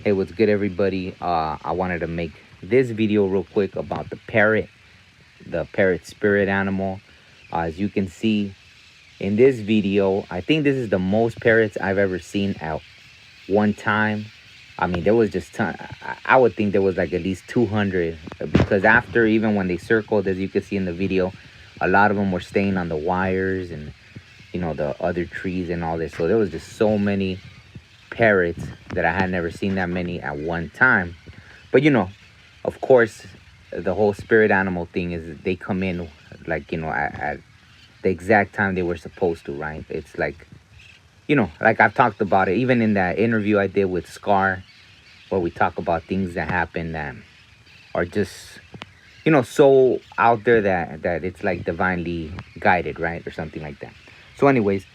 Hey, what's good, everybody? I wanted to make this video real quick about the parrot spirit animal. As you can see in this video, I think this is the most parrots I've ever seen at one time. I mean, there was just I would think there was like at least 200 because after, even when they circled, as you can see in the video, a lot of them were staying on the wires and the other trees and all this. So there was just so many parrots that I had never seen that many at one time. But of course, the whole spirit animal thing is they come in like at the exact time they were supposed to, right? It's like like I've talked about it even in that interview I did with Scar, where we talk about things that happen that are just so out there that it's like divinely guided, right, or something like that. So, anyways,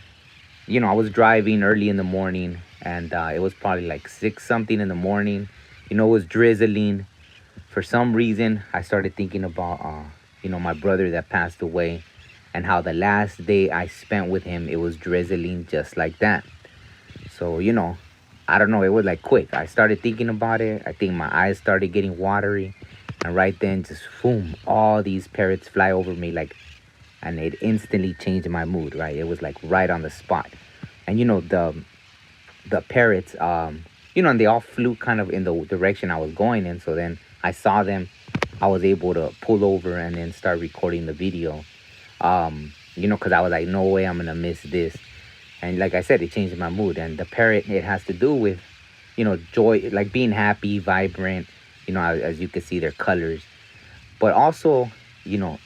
I was driving early in the morning, and it was probably like six something in the morning. It was drizzling. For some reason, I started thinking about, my brother that passed away, and how the last day I spent with him, it was drizzling just like that. So, I don't know, it was like quick. I started thinking about it. I think my eyes started getting watery, and right then, just boom, all these parrots fly over me and it instantly changed my mood, right? It was like right on the spot. And the parrots, and they all flew kind of in the direction I was going in. So then I saw them. I was able to pull over and then start recording the video. Because I was like, no way I'm gonna miss this. And like I said, it changed my mood. And the parrot, it has to do with, joy, like being happy, vibrant. As you can see, their colors. But also, you know,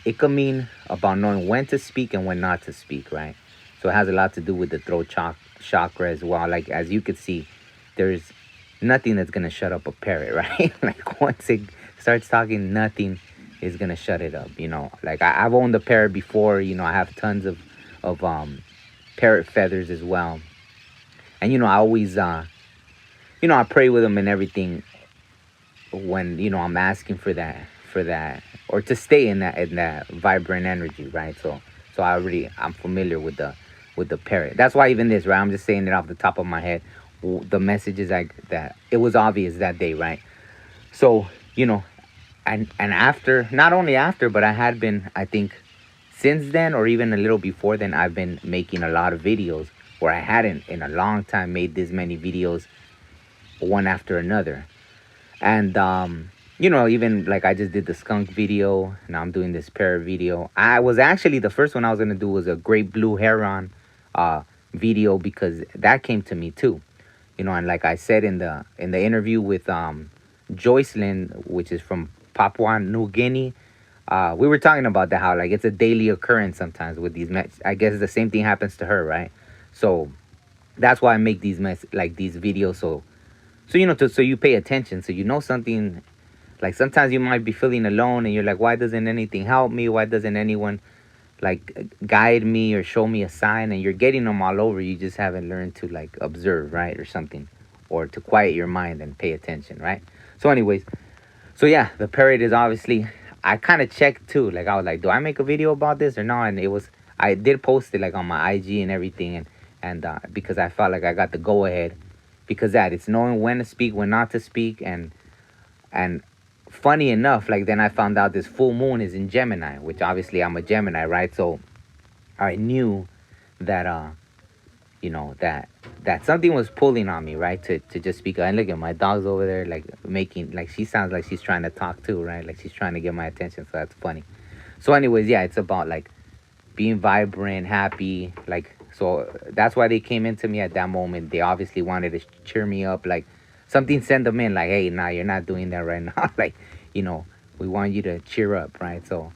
it could mean about knowing when to speak and when not to speak, right? So it has a lot to do with the chakra as well. Like, as you could see, there's nothing that's gonna shut up a parrot, right? Like, once it starts talking, nothing is gonna shut it up. Like I've owned a parrot before. I have tons of parrot feathers as well, and I always I pray with them and everything when I'm asking for that or to stay in that vibrant energy, right? So I'm familiar with the parrot. That's why even this, right, I'm just saying it off the top of my head. The message is like that, it was obvious that day, right? So and after, not only after, but I had been, I think, since then, or even a little before then, I've been making a lot of videos where I hadn't in a long time made this many videos one after another. And even like I just did the skunk video. Now I'm doing this parrot video. I was actually, the first one I was gonna do was a great blue heron video, because that came to me too. And like I said in the interview with Joycelyn, which is from Papua New Guinea, we were talking about that, how like it's a daily occurrence sometimes with these I guess the same thing happens to her, right? So that's why I make these videos, so you pay attention, so something. Like, sometimes you might be feeling alone and you're like, why doesn't anything help me? Why doesn't anyone like guide me or show me a sign? And you're getting them all over. You just haven't learned to like observe, right, or something, or to quiet your mind and pay attention, right? So, anyways, so yeah, the parrot is obviously. I kind of checked too. Like, I was like, do I make a video about this or not? And I did post it like on my IG and everything, and because I felt like I got the go ahead, because it's knowing when to speak, when not to speak, and funny enough, like, then I found out this full moon is in Gemini, which obviously I'm a Gemini, right? So I knew that that something was pulling on me, right? To just speak. And look at my dog's over there, like, making, like, she sounds like she's trying to talk too, right? Like, she's trying to get my attention. So that's funny. So, anyways, yeah, it's about like being vibrant, happy, like. So that's why they came into me at that moment. They obviously wanted to cheer me up, like something sent them in, like, hey, nah, you're not doing that right now. Like, we want you to cheer up, right? So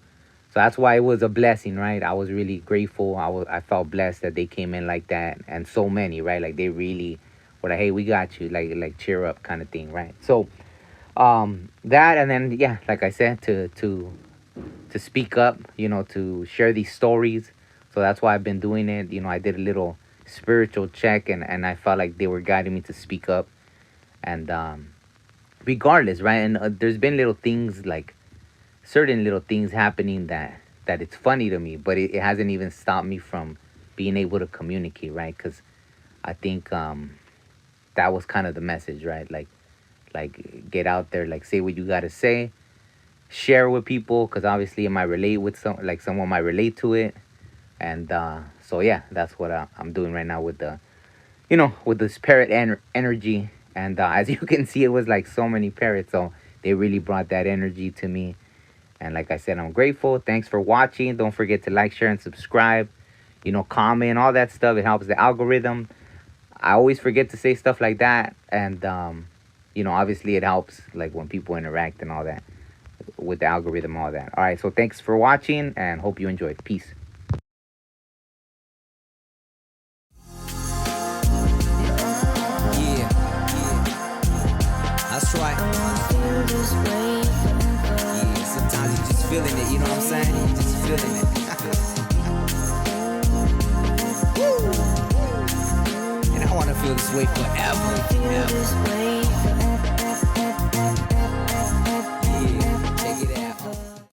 that's why it was a blessing, right? I was really grateful. I felt blessed that they came in like that, and so many, right? Like, they really were like, hey, we got you, like cheer up kind of thing, right? So that, and then, yeah, like I said, to speak up, to share these stories. So that's why I've been doing it. I did a little spiritual check, and I felt like they were guiding me to speak up. And regardless, right? And there's been little things, like certain little things happening that it's funny to me, but it hasn't even stopped me from being able to communicate, right? Because I think that was kind of the message, right? Like, like get out there, like say what you gotta say, share with people, because obviously it might relate with someone might relate to it. And so yeah, that's what I'm doing right now with the, with this parrot energy. And as you can see, it was like so many parrots, so they really brought that energy to me. And like I said, I'm grateful. Thanks for watching. Don't forget to like, share, and subscribe. Comment, all that stuff. It helps the algorithm. I always forget to say stuff like that. And obviously it helps like when people interact and all that with the algorithm, all that. All right, so thanks for watching and hope you enjoyed. Peace. Yeah, that's right. Yeah, sometimes you just feeling it, you know what I'm saying? You just feeling it. And I wanna feel this way forever, ever.